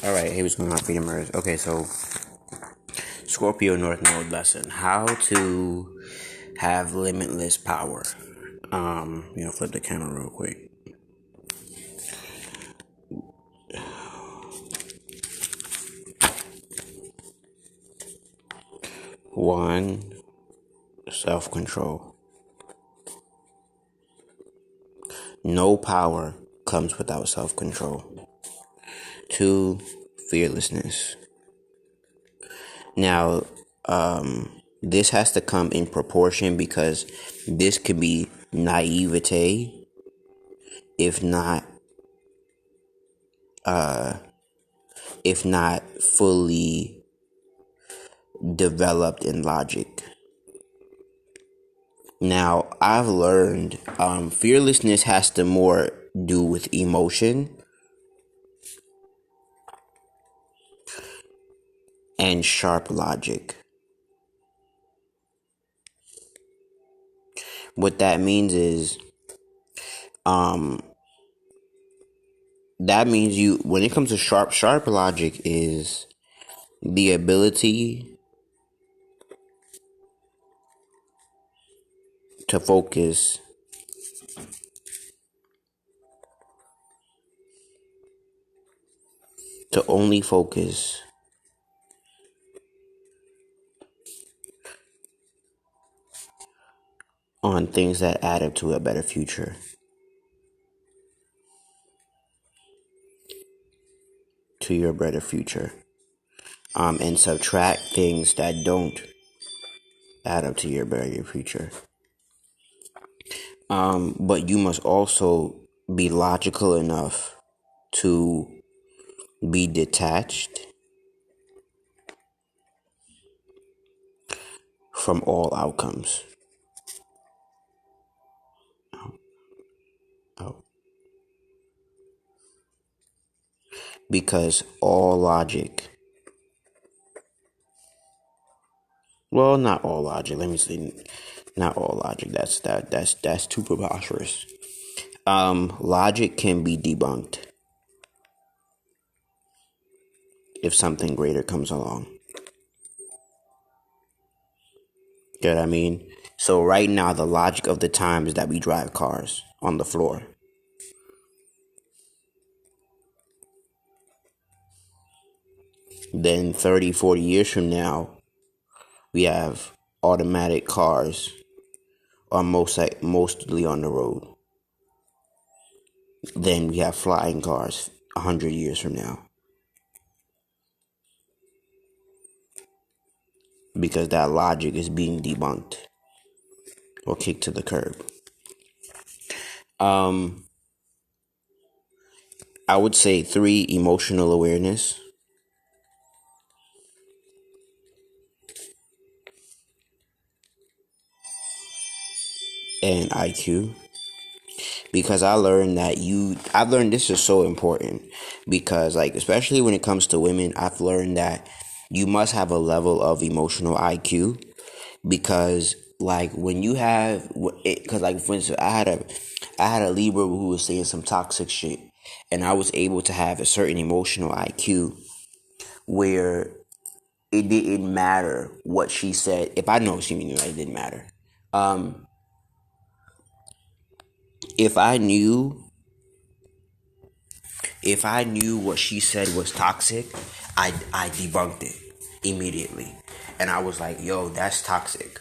Alright, hey, what's going on, Freedom Earth? Okay, so Scorpio North Node lesson. How to have limitless power. Flip the camera real quick. One, self-control. No power comes without self-control. Two, fearlessness. Now, this has to come in proportion because this could be naivete, if not fully developed in logic. Now, I've learned fearlessness has to more do with emotion and sharp logic. What that means is, that means you, when it comes to sharp logic is the ability to focus to only focus on things that add up to a better future. To your better future. And subtract things that don't add up to your better future. But you must also be logical enough to be detached from all outcomes. Because all logic, well, not all logic. Let me say, not all logic. That's too preposterous. Logic can be debunked if something greater comes along. Get what I mean? So right now, the logic of the time is that we drive cars on the floor. Then 30, 40 years from now, we have automatic cars are mostly on the road. Then we have flying cars 100 years from now. Because that logic is being debunked or kicked to the curb. I would say 3, emotional awareness. And IQ. Because I've learned this is so important. Because, like, especially when it comes to women, I've learned that you must have a level of emotional IQ. Because, like, when you have it, because, like, for instance, I had a Libra who was saying some toxic shit, and I was able to have a certain emotional IQ where it didn't matter what she said. If I know she knew, it didn't matter. If I knew what she said was toxic, I debunked it immediately. And I was like, yo, that's toxic.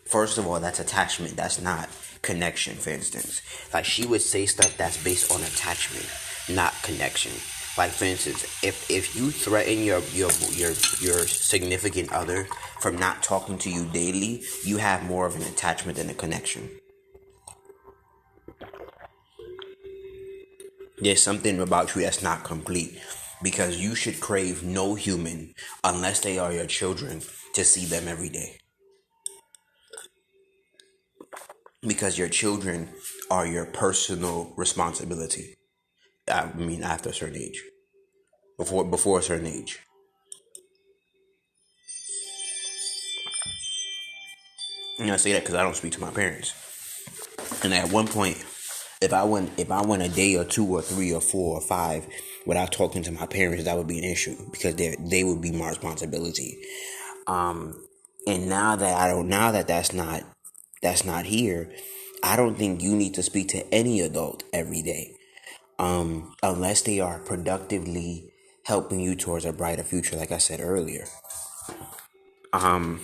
First of all, that's attachment. That's not connection, for instance. Like, she would say stuff that's based on attachment, not connection. Like, for instance, if you threaten your significant other from not talking to you daily, you have more of an attachment than a connection. There's something about you that's not complete. because you should crave no human unless they are your children to see them every day, because your children are your personal responsibility. I mean, after a certain age, before a certain age. And I say that because I don't speak to my parents. And at one point, if I went a day or two or three or four or five without talking to my parents, that would be an issue because they would be my responsibility. And now that that's not here, I don't think you need to speak to any adult every day, unless they are productively helping you towards a brighter future, like I said earlier. Um,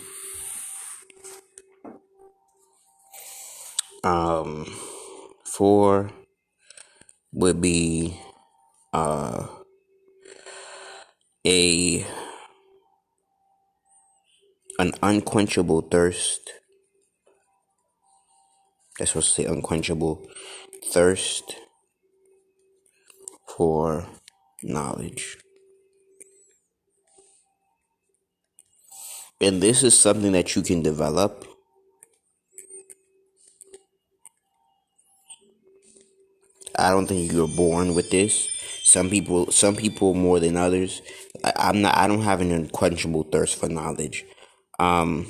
um, Four would be a an unquenchable thirst. That's supposed to say unquenchable thirst for knowledge. And this is something that you can develop. I don't think you're born with this. Some people more than others. I'm not. I don't have an unquenchable thirst for knowledge. For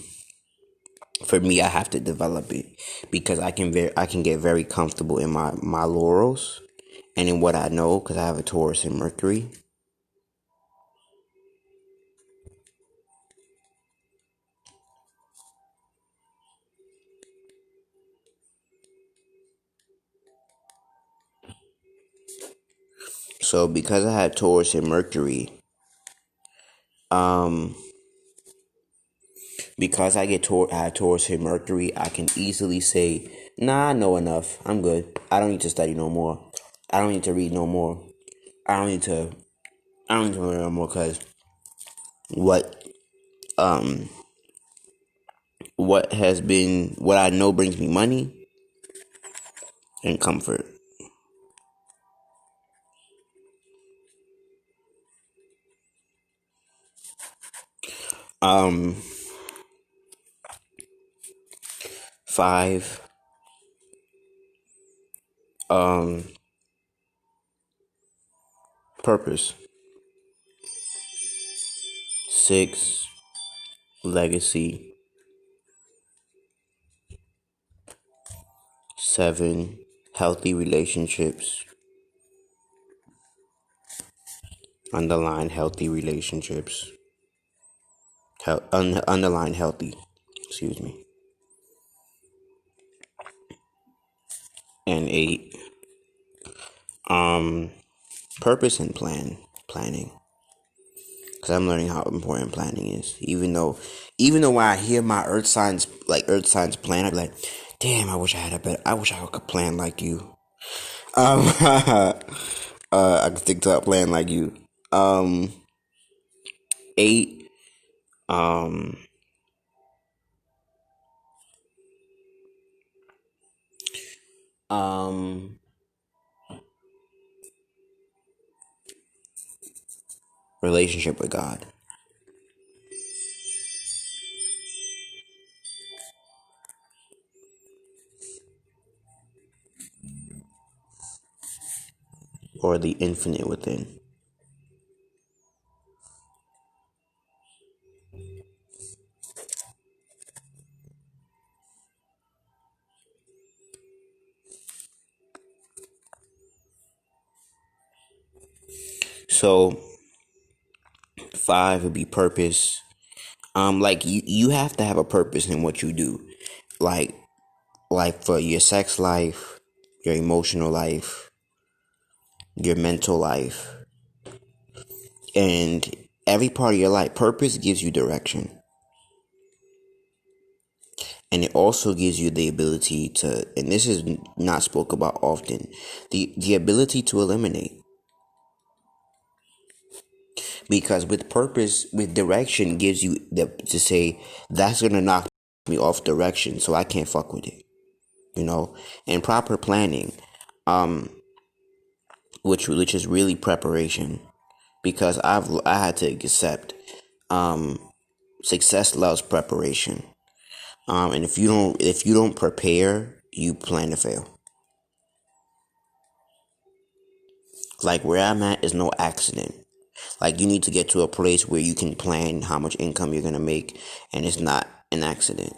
me, I have to develop it because I can get very comfortable in my laurels and in what I know because I have a Taurus and Mercury. So because I have Taurus and Mercury, um, because I have Taurus and Mercury, I can easily say, "Nah, I know enough. I'm good. I don't need to study no more. I don't need to read no more. I don't need to. I don't need to learn no more because what um what I know brings me money and comfort." Um, Five, um, purpose. Six, legacy. Seven, healthy relationships. Underline healthy relationships. Underline healthy. Excuse me. And eight, um, purpose and planning. Because I'm learning how important planning is. Even though when I hear my earth signs plan, I be like, damn, I wish I could plan like you. I could stick to a plan like you. Eight, um, um, relationship with God or the infinite within. So five would be purpose. Like you have to have a purpose in what you do, like for your sex life, your emotional life, your mental life, and every part of your life. Purpose gives you direction, and it also gives you the ability to. And this is not spoke about often. The ability to eliminate, because with purpose, with direction, gives you the to say that's gonna knock me off direction, so I can't fuck with it. And proper planning, which is really preparation. because I had to accept um, success loves preparation. And if you don't prepare, you plan to fail. Like where I'm at is no accident. Like you need to get to a place where you can plan how much income you're gonna make, and it's not an accident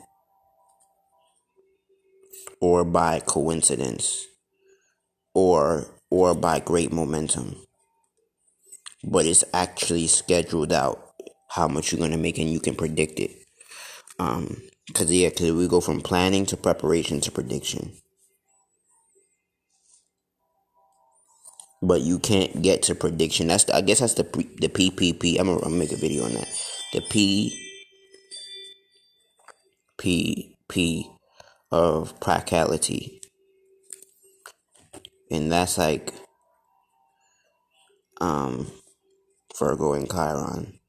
or by coincidence or by great momentum, but it's actually scheduled out how much you're gonna make, and you can predict it. Cause we go from planning to preparation to prediction, but you can't get to prediction. I guess that's the PPP. I'm gonna make a video on that. The PPP of practicality, and that's like um Virgo and Chiron.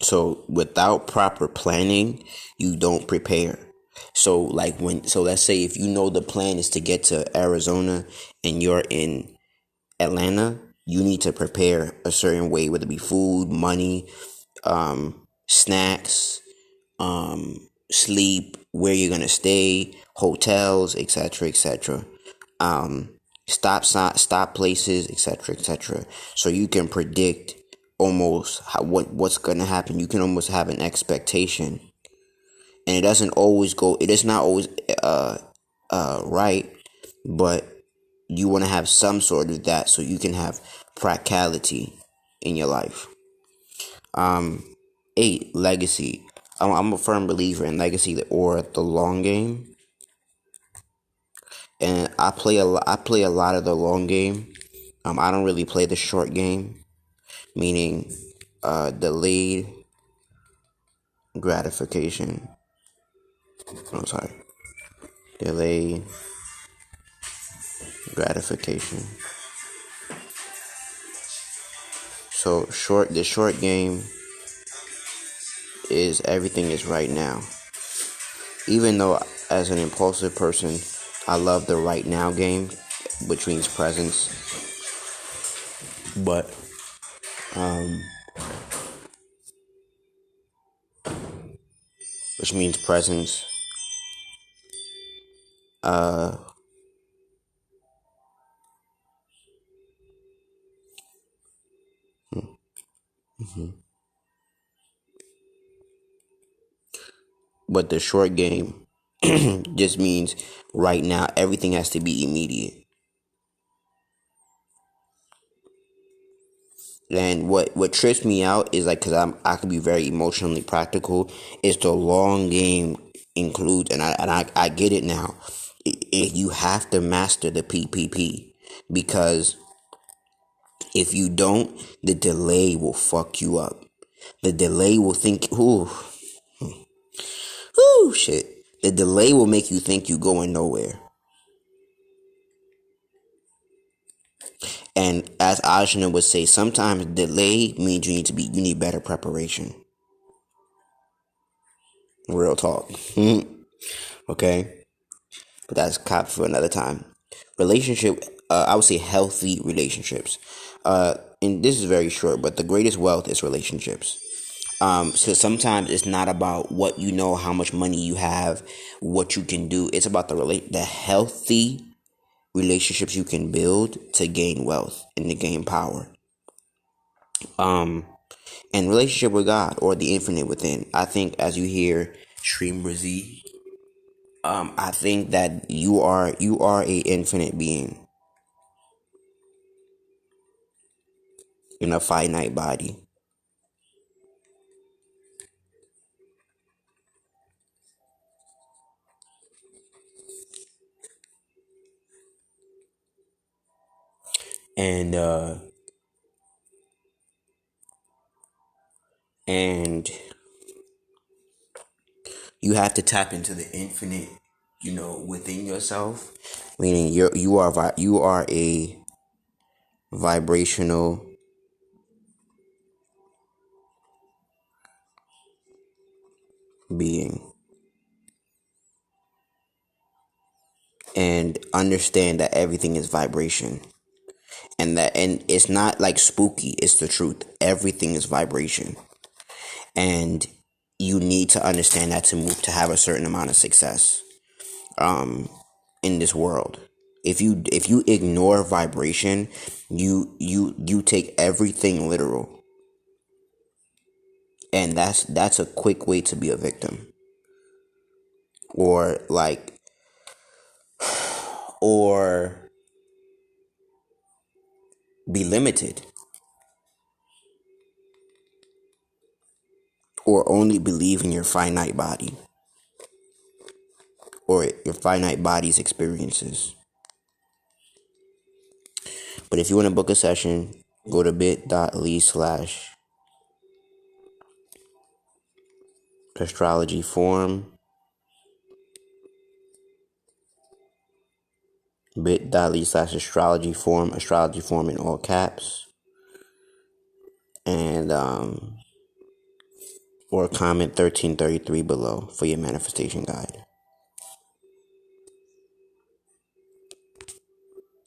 So without proper planning, you don't prepare. So let's say if you know the plan is to get to Arizona and you're in Atlanta, you need to prepare a certain way, whether it be food, money, snacks, sleep, where you're gonna stay, hotels, etc., etc. Um, stop places, etc., etc. So you can predict almost what's gonna happen. You can almost have an expectation, and it doesn't always go. It is not always right, but you want to have some sort of that so you can have practicality in your life. Um, 8, legacy. I'm a firm believer in legacy or the long game, and I play a lot of the long game. I don't really play the short game, meaning delayed gratification. I'm sorry, delayed gratification. So the short game is everything is right now. Even though as an impulsive person, I love the right now game, which means presence. But which means presence. Uh, but the short game just means right now. Everything has to be immediate. And what trips me out is like, cause I can be very emotionally practical. Is the long game includes, and I get it now. You have to master the PPP, because if you don't, the delay will fuck you up. The delay will think, ooh, shit. The delay will make you think you going nowhere. And as Ajna would say, sometimes delay means you need better preparation. Real talk. Okay? But that's cop for another time. Relationship, I would say healthy relationships. And this is very short, but the greatest wealth is relationships. So sometimes it's not about what you know, how much money you have, what you can do. It's about the healthy relationships you can build to gain wealth and to gain power. And relationship with God or the infinite within. I think as you hear Stream Brazil, I think that you are a infinite being in a finite body. And and you have to tap into the infinite, within yourself. Meaning you are a vibrational being. And understand that everything is vibration. And it's not like spooky, it's the truth. Everything is vibration. And you need to understand that to have a certain amount of success in this world. If you ignore vibration, you take everything literal. And that's a quick way to be a victim. Or like or be limited. Or only believe in your finite body. Or your finite body's experiences. But if you want to book a session, go to bit.ly/astrology form. Bit.ly/astrology form. Astrology form in all caps. And or comment 1333 below for your manifestation guide.